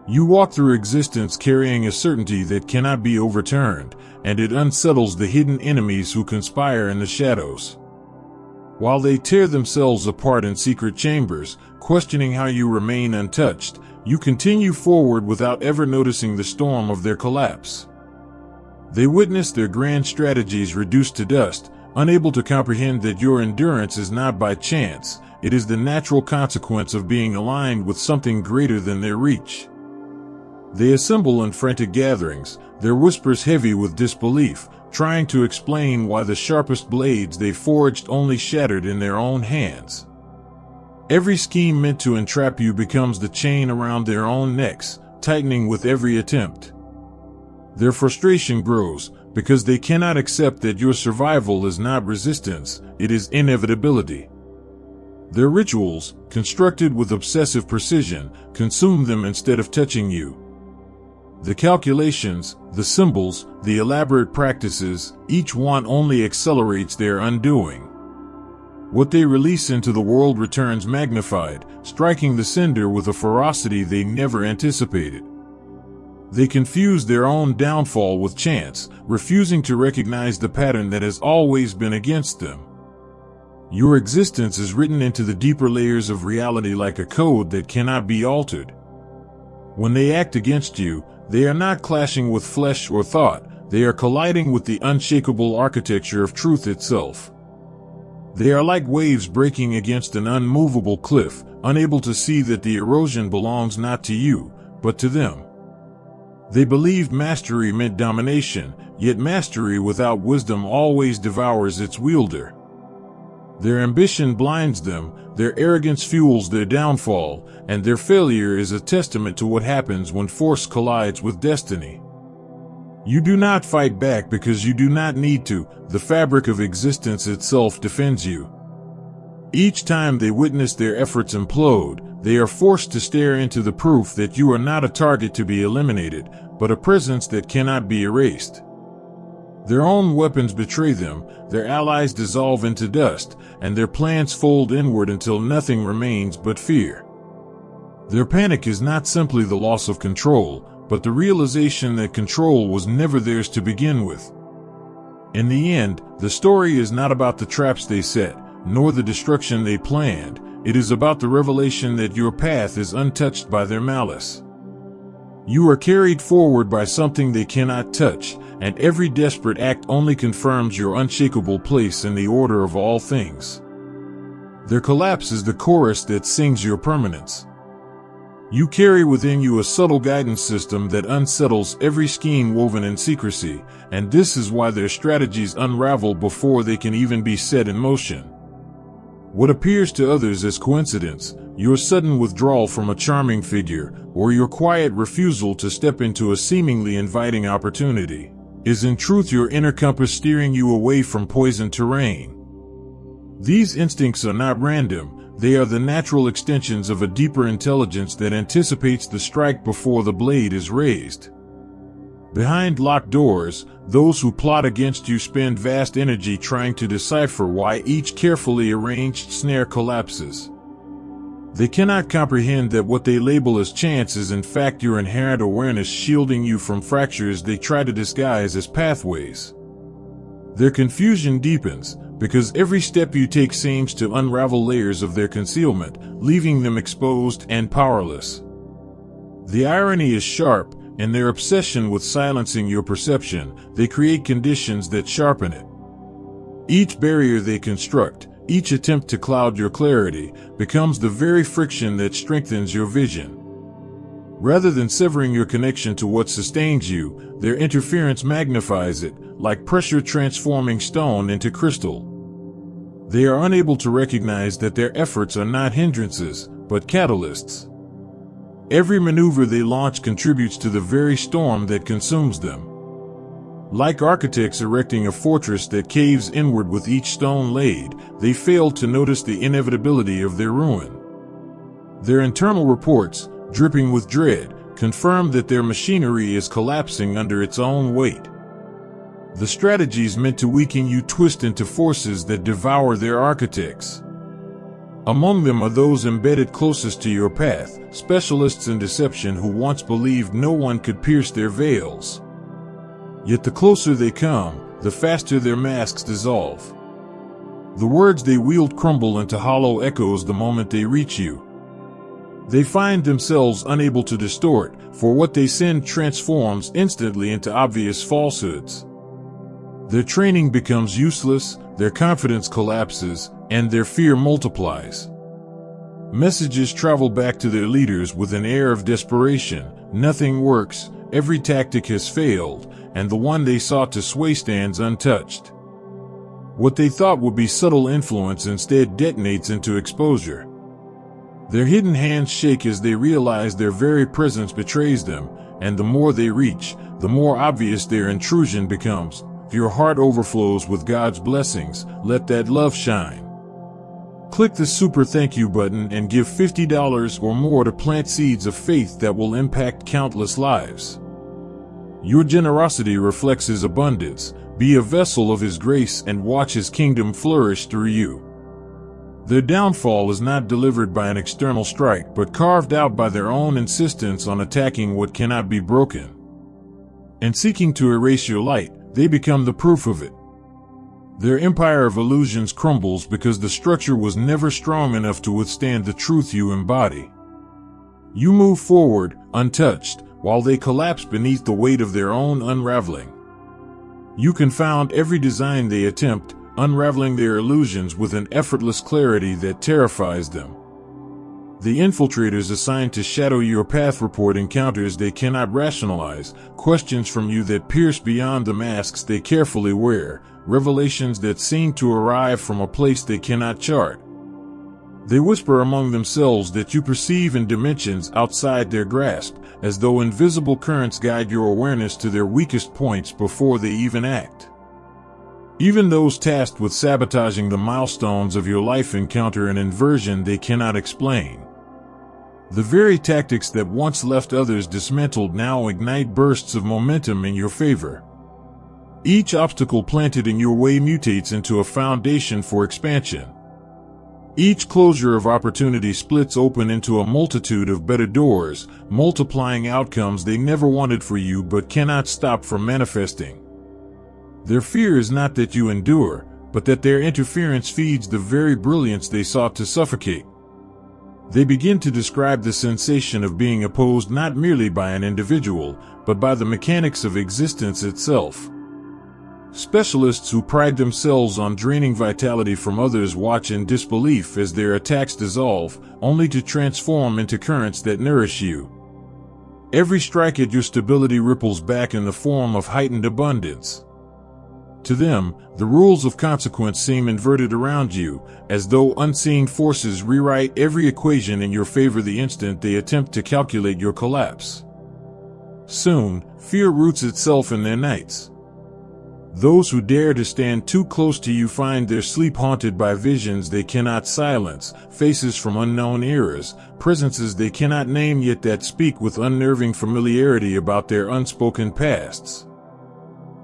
You walk through existence carrying a certainty that cannot be overturned, and it unsettles the hidden enemies who conspire in the shadows. While they tear themselves apart in secret chambers, questioning how you remain untouched, you continue forward without ever noticing the storm of their collapse. They witness their grand strategies reduced to dust, unable to comprehend that your endurance is not by chance, it is the natural consequence of being aligned with something greater than their reach. They assemble in frantic gatherings, their whispers heavy with disbelief, trying to explain why the sharpest blades they forged only shattered in their own hands. Every scheme meant to entrap you becomes the chain around their own necks, tightening with every attempt. Their frustration grows, because they cannot accept that your survival is not resistance, it is inevitability. Their rituals, constructed with obsessive precision, consume them instead of touching you. The calculations, the symbols, the elaborate practices, each one only accelerates their undoing. What they release into the world returns magnified, striking the sender with a ferocity they never anticipated. They confuse their own downfall with chance, refusing to recognize the pattern that has always been against them. Your existence is written into the deeper layers of reality like a code that cannot be altered. When they act against you, they are not clashing with flesh or thought, they are colliding with the unshakable architecture of truth itself. They are like waves breaking against an unmovable cliff, unable to see that the erosion belongs not to you, but to them. They believed mastery meant domination, yet mastery without wisdom always devours its wielder. Their ambition blinds them, their arrogance fuels their downfall, and their failure is a testament to what happens when force collides with destiny. You do not fight back because you do not need to, the fabric of existence itself defends you. Each time they witness their efforts implode, they are forced to stare into the proof that you are not a target to be eliminated, but a presence that cannot be erased. Their own weapons betray them, their allies dissolve into dust, and their plans fold inward until nothing remains but fear. Their panic is not simply the loss of control, but the realization that control was never theirs to begin with. In the end, the story is not about the traps they set, nor the destruction they planned. It is about the revelation that your path is untouched by their malice. You are carried forward by something they cannot touch, and every desperate act only confirms your unshakable place in the order of all things. Their collapse is the chorus that sings your permanence. You carry within you a subtle guidance system that unsettles every scheme woven in secrecy, and this is why their strategies unravel before they can even be set in motion. What appears to others as coincidence, your sudden withdrawal from a charming figure, or your quiet refusal to step into a seemingly inviting opportunity, is in truth your inner compass steering you away from poisoned terrain. These instincts are not random, they are the natural extensions of a deeper intelligence that anticipates the strike before the blade is raised. Behind locked doors, those who plot against you spend vast energy trying to decipher why each carefully arranged snare collapses. They cannot comprehend that what they label as chance is in fact your inherent awareness shielding you from fractures they try to disguise as pathways. Their confusion deepens, because every step you take seems to unravel layers of their concealment, leaving them exposed and powerless. The irony is sharp. In their obsession with silencing your perception, they create conditions that sharpen it. Each barrier they construct, each attempt to cloud your clarity, becomes the very friction that strengthens your vision. Rather than severing your connection to what sustains you, their interference magnifies it, like pressure transforming stone into crystal. They are unable to recognize that their efforts are not hindrances, but catalysts. Every maneuver they launch contributes to the very storm that consumes them. Like architects erecting a fortress that caves inward with each stone laid, they fail to notice the inevitability of their ruin. Their internal reports, dripping with dread, confirm that their machinery is collapsing under its own weight. The strategies meant to weaken you twist into forces that devour their architects. Among them are those embedded closest to your path, specialists in deception who once believed no one could pierce their veils. Yet the closer they come, the faster their masks dissolve. The words they wield crumble into hollow echoes the moment they reach you. They find themselves unable to distort, for what they send transforms instantly into obvious falsehoods. Their training becomes useless, their confidence collapses, and their fear multiplies. Messages travel back to their leaders with an air of desperation. Nothing works, every tactic has failed, and the one they sought to sway stands untouched. What they thought would be subtle influence instead detonates into exposure. Their hidden hands shake as they realize their very presence betrays them, and the more they reach, the more obvious their intrusion becomes. If your heart overflows with God's blessings, let that love shine. Click the super thank you button and give $50 or more to plant seeds of faith that will impact countless lives. Your generosity reflects His abundance. Be a vessel of His grace and watch His kingdom flourish through you. Their downfall is not delivered by an external strike, but carved out by their own insistence on attacking what cannot be broken. In seeking to erase your light, they become the proof of it. Their empire of illusions crumbles because the structure was never strong enough to withstand the truth you embody. You move forward, untouched, while they collapse beneath the weight of their own unraveling. You confound every design they attempt, unraveling their illusions with an effortless clarity that terrifies them. The infiltrators assigned to shadow your path report encounters they cannot rationalize, questions from you that pierce beyond the masks they carefully wear, revelations that seem to arrive from a place they cannot chart. They whisper among themselves that you perceive in dimensions outside their grasp, as though invisible currents guide your awareness to their weakest points before they even act. Even those tasked with sabotaging the milestones of your life encounter an inversion they cannot explain. The very tactics that once left others dismantled now ignite bursts of momentum in your favor. Each obstacle planted in your way mutates into a foundation for expansion. Each closure of opportunity splits open into a multitude of better doors, multiplying outcomes they never wanted for you but cannot stop from manifesting. Their fear is not that you endure, but that their interference feeds the very brilliance they sought to suffocate. They begin to describe the sensation of being opposed not merely by an individual, but by the mechanics of existence itself. Specialists who pride themselves on draining vitality from others watch in disbelief as their attacks dissolve, only to transform into currents that nourish you. Every strike at your stability ripples back in the form of heightened abundance. To them, the rules of consequence seem inverted around you, as though unseen forces rewrite every equation in your favor the instant they attempt to calculate your collapse. Soon, fear roots itself in their nights. Those who dare to stand too close to you find their sleep haunted by visions they cannot silence, faces from unknown eras, presences they cannot name yet that speak with unnerving familiarity about their unspoken pasts.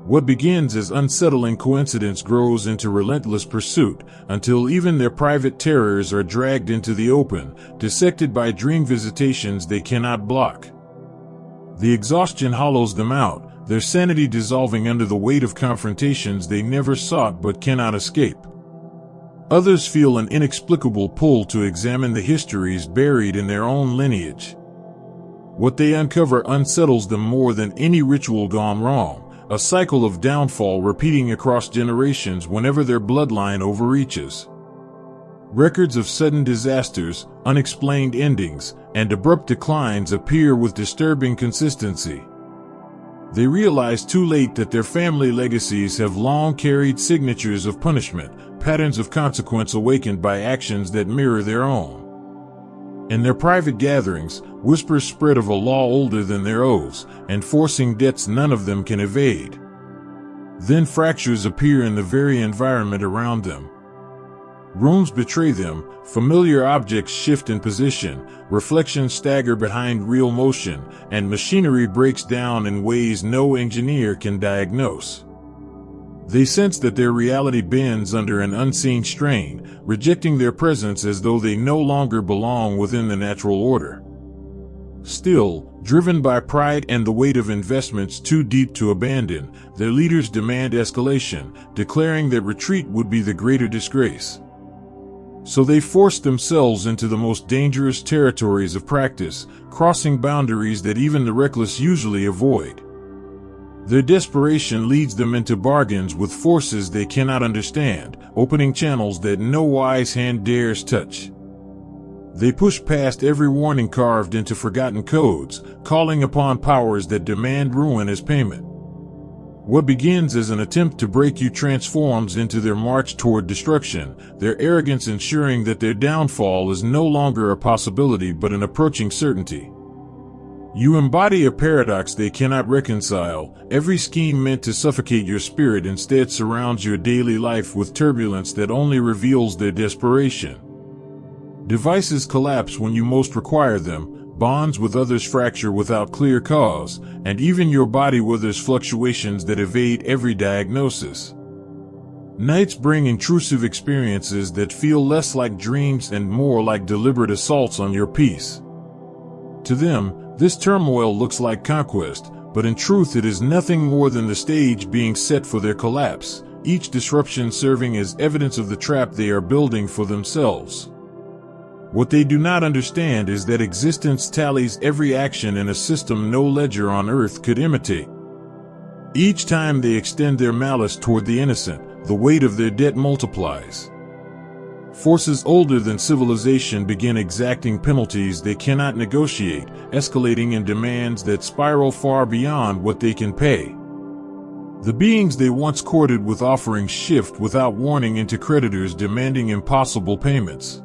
What begins as unsettling coincidence grows into relentless pursuit, until even their private terrors are dragged into the open, dissected by dream visitations they cannot block. The exhaustion hollows them out, their sanity dissolving under the weight of confrontations they never sought but cannot escape. Others feel an inexplicable pull to examine the histories buried in their own lineage. What they uncover unsettles them more than any ritual gone wrong. A cycle of downfall repeating across generations whenever their bloodline overreaches. Records of sudden disasters, unexplained endings, and abrupt declines appear with disturbing consistency. They realize too late that their family legacies have long carried signatures of punishment, patterns of consequence awakened by actions that mirror their own. In their private gatherings, whispers spread of a law older than their oaths, enforcing debts none of them can evade. Then fractures appear in the very environment around them. Rooms betray them, familiar objects shift in position, reflections stagger behind real motion, and machinery breaks down in ways no engineer can diagnose. They sense that their reality bends under an unseen strain, rejecting their presence as though they no longer belong within the natural order. Still, driven by pride and the weight of investments too deep to abandon, their leaders demand escalation, declaring that retreat would be the greater disgrace. So they force themselves into the most dangerous territories of practice, crossing boundaries that even the reckless usually avoid. Their desperation leads them into bargains with forces they cannot understand, opening channels that no wise hand dares touch. They push past every warning carved into forgotten codes, calling upon powers that demand ruin as payment. What begins as an attempt to break you transforms into their march toward destruction, their arrogance ensuring that their downfall is no longer a possibility but an approaching certainty. You embody a paradox they cannot reconcile. Every scheme meant to suffocate your spirit instead surrounds your daily life with turbulence that only reveals their desperation. Devices collapse when you most require them, bonds with others fracture without clear cause, and even your body weathers fluctuations that evade every diagnosis. Nights bring intrusive experiences that feel less like dreams and more like deliberate assaults on your peace. To them, this turmoil looks like conquest, but in truth it is nothing more than the stage being set for their collapse, each disruption serving as evidence of the trap they are building for themselves. What they do not understand is that existence tallies every action in a system no ledger on earth could imitate. Each time they extend their malice toward the innocent, the weight of their debt multiplies. Forces older than civilization begin exacting penalties they cannot negotiate, escalating in demands that spiral far beyond what they can pay. The beings they once courted with offerings shift without warning into creditors demanding impossible payments.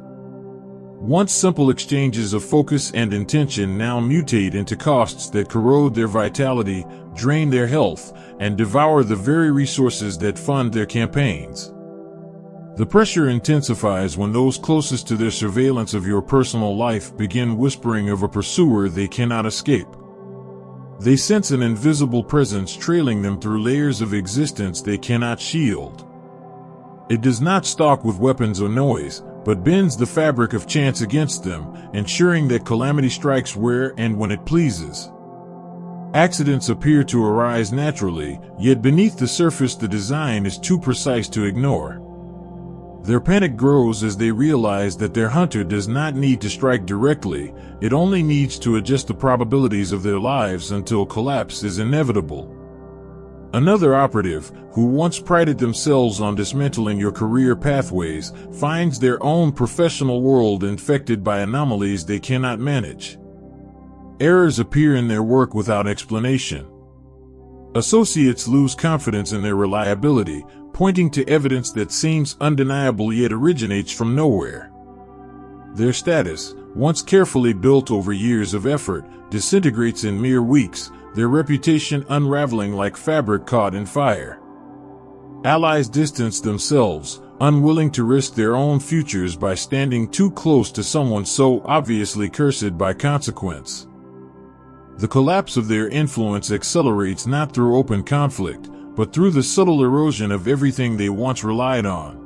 Once simple exchanges of focus and intention now mutate into costs that corrode their vitality, drain their health, and devour the very resources that fund their campaigns. The pressure intensifies when those closest to their surveillance of your personal life begin whispering of a pursuer they cannot escape. They sense an invisible presence trailing them through layers of existence they cannot shield. It does not stalk with weapons or noise, but bends the fabric of chance against them, ensuring that calamity strikes where and when it pleases. Accidents appear to arise naturally, yet beneath the surface the design is too precise to ignore. Their panic grows as they realize that their hunter does not need to strike directly, it only needs to adjust the probabilities of their lives until collapse is inevitable. Another operative, who once prided themselves on dismantling your career pathways, finds their own professional world infected by anomalies they cannot manage. Errors appear in their work without explanation. Associates lose confidence in their reliability, pointing to evidence that seems undeniable yet originates from nowhere. Their status, once carefully built over years of effort, disintegrates in mere weeks, their reputation unraveling like fabric caught in fire. Allies distance themselves, unwilling to risk their own futures by standing too close to someone so obviously cursed by consequence. The collapse of their influence accelerates not through open conflict, but through the subtle erosion of everything they once relied on.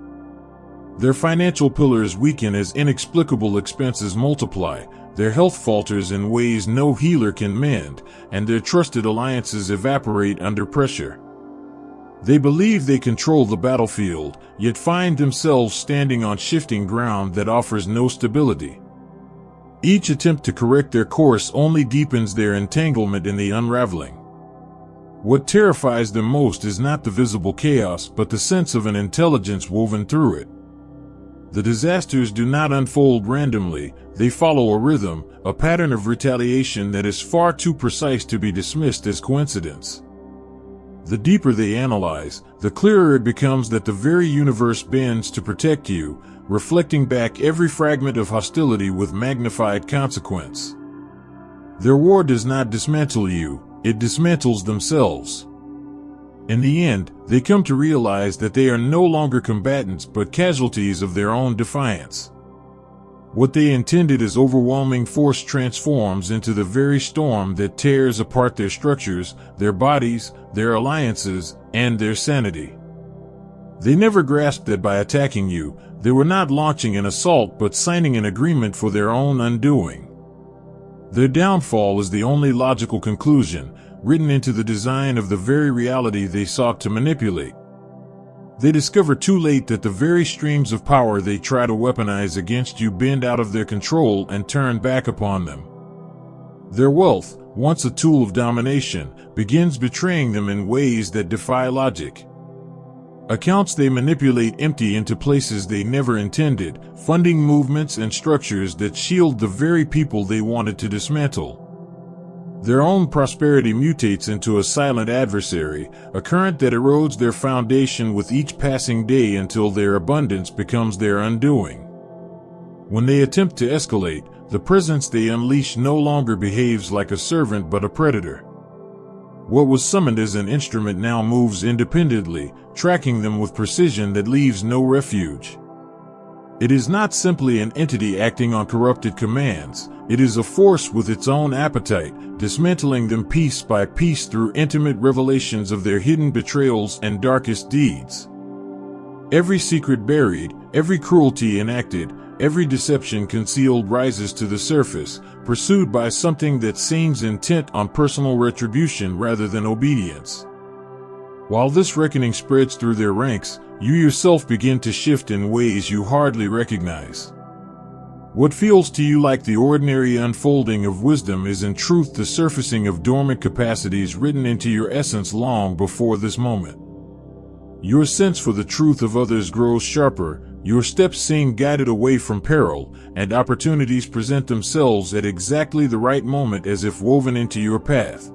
Their financial pillars weaken as inexplicable expenses multiply, their health falters in ways no healer can mend, and their trusted alliances evaporate under pressure. They believe they control the battlefield, yet find themselves standing on shifting ground that offers no stability. Each attempt to correct their course only deepens their entanglement in the unraveling. What terrifies them most is not the visible chaos but the sense of an intelligence woven through it. The disasters do not unfold randomly, they follow a rhythm, a pattern of retaliation that is far too precise to be dismissed as coincidence. The deeper they analyze, the clearer it becomes that the very universe bends to protect you, reflecting back every fragment of hostility with magnified consequence. Their war does not dismantle you, it dismantles themselves. In the end, they come to realize that they are no longer combatants but casualties of their own defiance. What they intended as overwhelming force transforms into the very storm that tears apart their structures, their bodies, their alliances, and their sanity. They never grasped that by attacking you, they were not launching an assault but signing an agreement for their own undoing. Their downfall is the only logical conclusion, written into the design of the very reality they sought to manipulate. They discover too late that the very streams of power they try to weaponize against you bend out of their control and turn back upon them. Their wealth, once a tool of domination, begins betraying them in ways that defy logic. Accounts they manipulate empty into places they never intended, funding movements and structures that shield the very people they wanted to dismantle. Their own prosperity mutates into a silent adversary, a current that erodes their foundation with each passing day until their abundance becomes their undoing. When they attempt to escalate, the presence they unleash no longer behaves like a servant but a predator. What was summoned as an instrument now moves independently, tracking them with precision that leaves no refuge. It is not simply an entity acting on corrupted commands, it is a force with its own appetite, dismantling them piece by piece through intimate revelations of their hidden betrayals and darkest deeds. Every secret buried, every cruelty enacted, every deception concealed rises to the surface, pursued by something that seems intent on personal retribution rather than obedience. While this reckoning spreads through their ranks, you yourself begin to shift in ways you hardly recognize. What feels to you like the ordinary unfolding of wisdom is in truth the surfacing of dormant capacities written into your essence long before this moment. Your sense for the truth of others grows sharper, your steps seem guided away from peril, and opportunities present themselves at exactly the right moment as if woven into your path.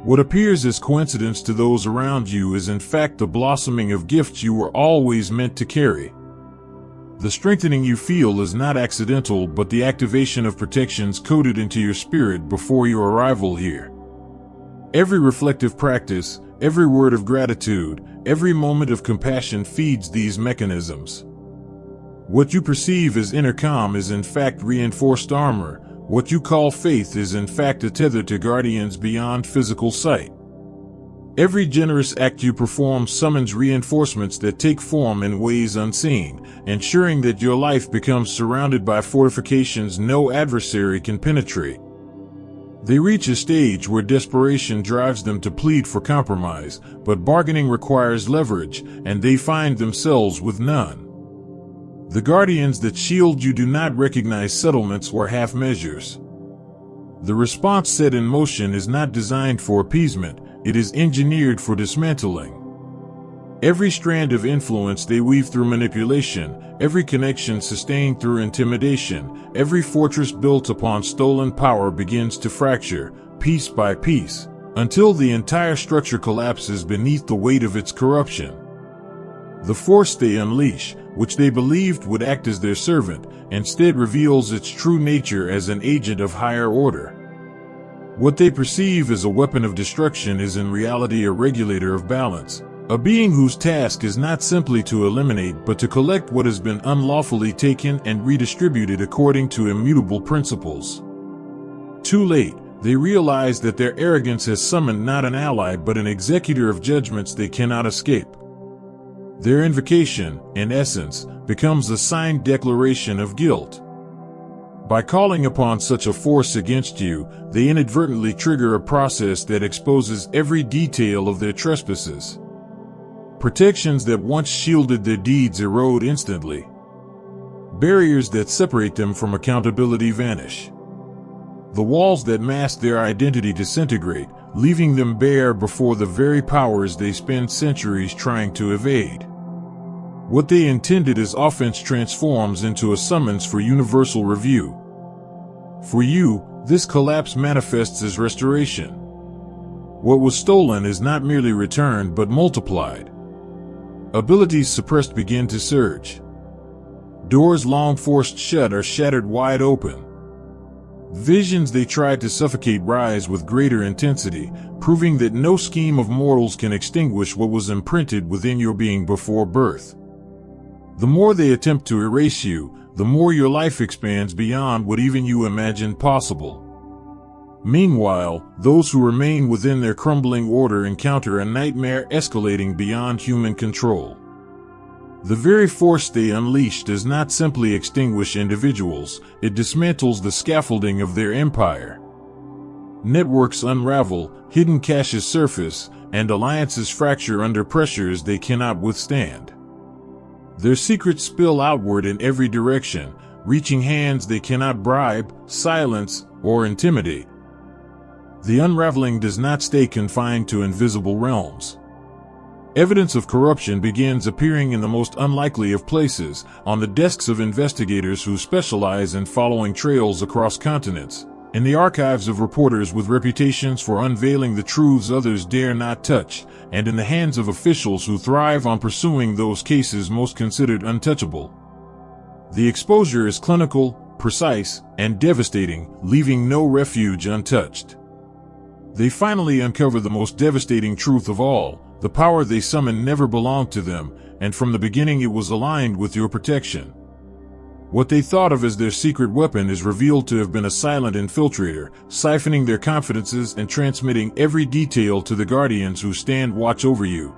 What appears as coincidence to those around you is in fact the blossoming of gifts you were always meant to carry. The strengthening you feel is not accidental but the activation of protections coded into your spirit before your arrival here. Every reflective practice, every word of gratitude, every moment of compassion feeds these mechanisms. What you perceive as inner calm is in fact reinforced armor. What you call faith is in fact a tether to guardians beyond physical sight. Every generous act you perform summons reinforcements that take form in ways unseen, ensuring that your life becomes surrounded by fortifications no adversary can penetrate. They reach a stage where desperation drives them to plead for compromise, but bargaining requires leverage, and they find themselves with none. The guardians that shield you do not recognize settlements or half measures. The response set in motion is not designed for appeasement, it is engineered for dismantling. Every strand of influence they weave through manipulation, every connection sustained through intimidation, every fortress built upon stolen power begins to fracture, piece by piece, until the entire structure collapses beneath the weight of its corruption. The force they unleash, which they believed would act as their servant, instead reveals its true nature as an agent of higher order. What they perceive as a weapon of destruction is in reality a regulator of balance, a being whose task is not simply to eliminate but to collect what has been unlawfully taken and redistribute it according to immutable principles. Too late, they realize that their arrogance has summoned not an ally but an executor of judgments they cannot escape. Their invocation, in essence, becomes a signed declaration of guilt. By calling upon such a force against you, they inadvertently trigger a process that exposes every detail of their trespasses. Protections that once shielded their deeds erode instantly. Barriers that separate them from accountability vanish. The walls that mask their identity disintegrate, leaving them bare before the very powers they spend centuries trying to evade. What they intended as offense transforms into a summons for universal review. For you, this collapse manifests as restoration. What was stolen is not merely returned but multiplied. Abilities suppressed begin to surge. Doors long forced shut are shattered wide open. Visions they tried to suffocate rise with greater intensity, proving that no scheme of mortals can extinguish what was imprinted within your being before birth. The more they attempt to erase you, the more your life expands beyond what even you imagined possible. Meanwhile, those who remain within their crumbling order encounter a nightmare escalating beyond human control. The very force they unleash does not simply extinguish individuals, it dismantles the scaffolding of their empire. Networks unravel, hidden caches surface, and alliances fracture under pressures they cannot withstand. Their secrets spill outward in every direction, reaching hands they cannot bribe, silence, or intimidate. The unraveling does not stay confined to invisible realms. Evidence of corruption begins appearing in the most unlikely of places, on the desks of investigators who specialize in following trails across continents, in the archives of reporters with reputations for unveiling the truths others dare not touch, and in the hands of officials who thrive on pursuing those cases most considered untouchable. The exposure is clinical, precise, and devastating, leaving no refuge untouched. They finally uncover the most devastating truth of all: the power they summon never belonged to them, and from the beginning it was aligned with your protection. What they thought of as their secret weapon is revealed to have been a silent infiltrator, siphoning their confidences and transmitting every detail to the guardians who stand watch over you.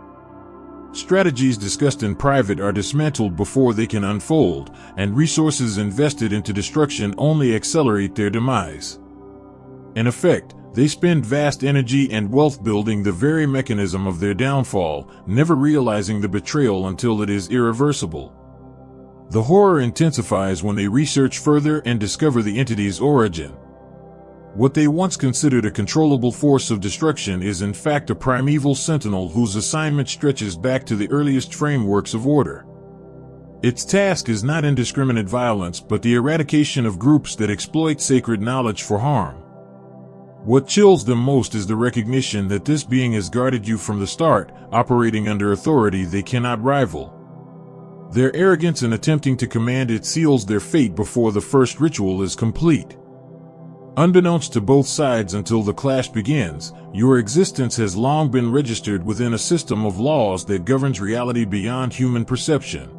Strategies discussed in private are dismantled before they can unfold, and resources invested into destruction only accelerate their demise. In effect, they spend vast energy and wealth building the very mechanism of their downfall, never realizing the betrayal until it is irreversible. The horror intensifies when they research further and discover the entity's origin. What they once considered a controllable force of destruction is in fact a primeval sentinel whose assignment stretches back to the earliest frameworks of order. Its task is not indiscriminate violence but the eradication of groups that exploit sacred knowledge for harm. What chills them most is the recognition that this being has guarded you from the start, operating under authority they cannot rival. Their arrogance in attempting to command it seals their fate before the first ritual is complete. Unbeknownst to both sides until the clash begins, your existence has long been registered within a system of laws that governs reality beyond human perception.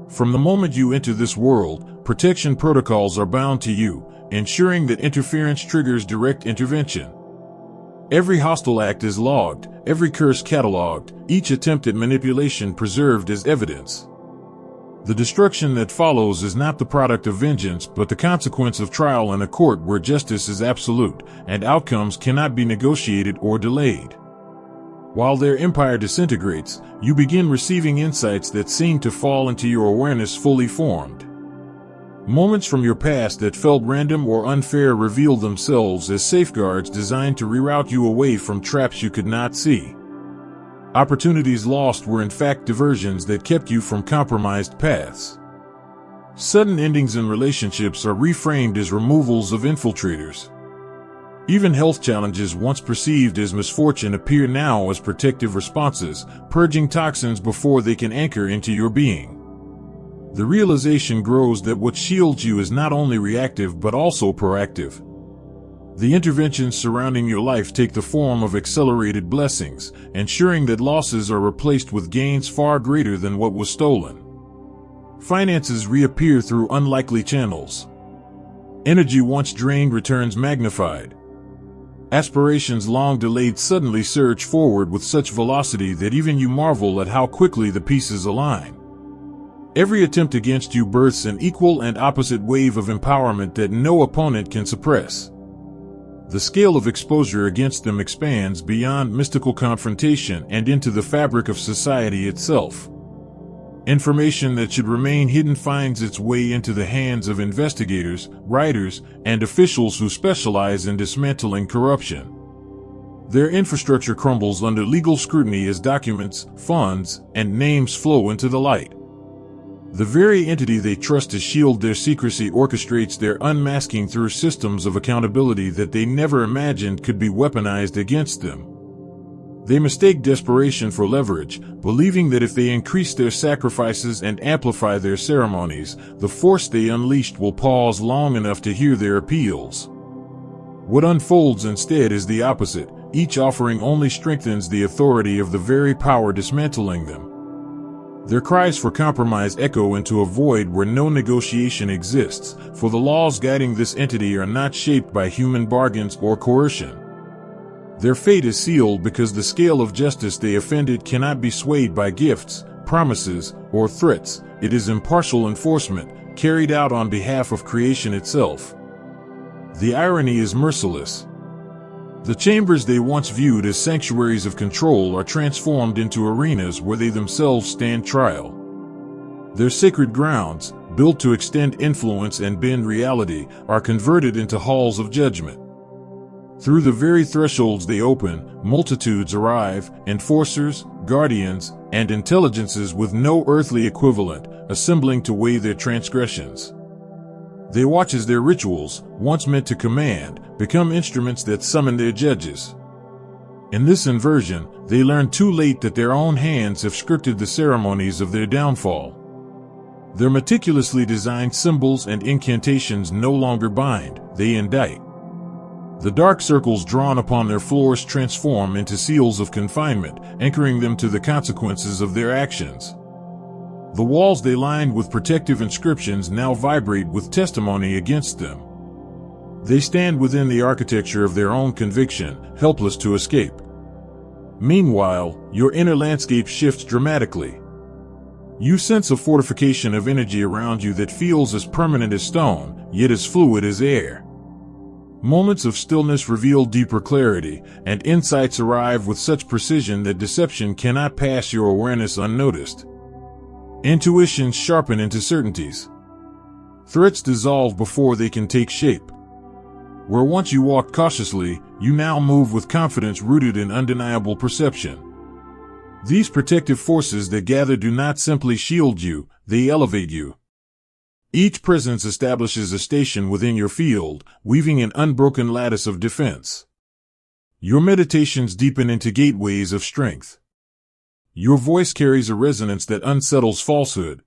From the moment you enter this world, protection protocols are bound to you, ensuring that interference triggers direct intervention. Every hostile act is logged, every curse catalogued, each attempt at manipulation preserved as evidence. The destruction that follows is not the product of vengeance but the consequence of trial in a court where justice is absolute, and outcomes cannot be negotiated or delayed. While their empire disintegrates, you begin receiving insights that seem to fall into your awareness fully formed. Moments from your past that felt random or unfair reveal themselves as safeguards designed to reroute you away from traps you could not see. Opportunities lost were in fact diversions that kept you from compromised paths. Sudden endings in relationships are reframed as removals of infiltrators. Even health challenges once perceived as misfortune appear now as protective responses, purging toxins before they can anchor into your being. The realization grows that what shields you is not only reactive but also proactive. The interventions surrounding your life take the form of accelerated blessings, ensuring that losses are replaced with gains far greater than what was stolen. Finances reappear through unlikely channels. Energy once drained returns magnified. Aspirations long delayed suddenly surge forward with such velocity that even you marvel at how quickly the pieces align. Every attempt against you births an equal and opposite wave of empowerment that no opponent can suppress. The scale of exposure against them expands beyond mystical confrontation and into the fabric of society itself. Information that should remain hidden finds its way into the hands of investigators, writers, and officials who specialize in dismantling corruption. Their infrastructure crumbles under legal scrutiny as documents, funds, and names flow into the light. The very entity they trust to shield their secrecy orchestrates their unmasking through systems of accountability that they never imagined could be weaponized against them. They mistake desperation for leverage, believing that if they increase their sacrifices and amplify their ceremonies, the force they unleashed will pause long enough to hear their appeals. What unfolds instead is the opposite, each offering only strengthens the authority of the very power dismantling them. Their cries for compromise echo into a void where no negotiation exists, for the laws guiding this entity are not shaped by human bargains or coercion. Their fate is sealed because the scale of justice they offended cannot be swayed by gifts, promises, or threats. It is impartial enforcement, carried out on behalf of creation itself. The irony is merciless. The chambers they once viewed as sanctuaries of control are transformed into arenas where they themselves stand trial. Their sacred grounds, built to extend influence and bend reality, are converted into halls of judgment. Through the very thresholds they open, multitudes arrive, enforcers, guardians, and intelligences with no earthly equivalent, assembling to weigh their transgressions. They watch as their rituals, once meant to command, become instruments that summon their judges. In this inversion, they learn too late that their own hands have scripted the ceremonies of their downfall. Their meticulously designed symbols and incantations no longer bind, they indict. The dark circles drawn upon their floors transform into seals of confinement, anchoring them to the consequences of their actions. The walls they lined with protective inscriptions now vibrate with testimony against them. They stand within the architecture of their own conviction, helpless to escape. Meanwhile, your inner landscape shifts dramatically. You sense a fortification of energy around you that feels as permanent as stone, yet as fluid as air. Moments of stillness reveal deeper clarity, and insights arrive with such precision that deception cannot pass your awareness unnoticed. Intuitions sharpen into certainties. Threats dissolve before they can take shape. Where once you walked cautiously, you now move with confidence rooted in undeniable perception. These protective forces that gather do not simply shield you, they elevate you. Each presence establishes a station within your field, weaving an unbroken lattice of defense. Your meditations deepen into gateways of strength. Your voice carries a resonance that unsettles falsehood.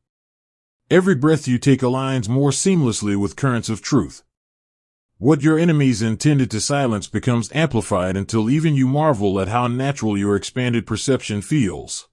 Every breath you take aligns more seamlessly with currents of truth. What your enemies intended to silence becomes amplified until even you marvel at how natural your expanded perception feels.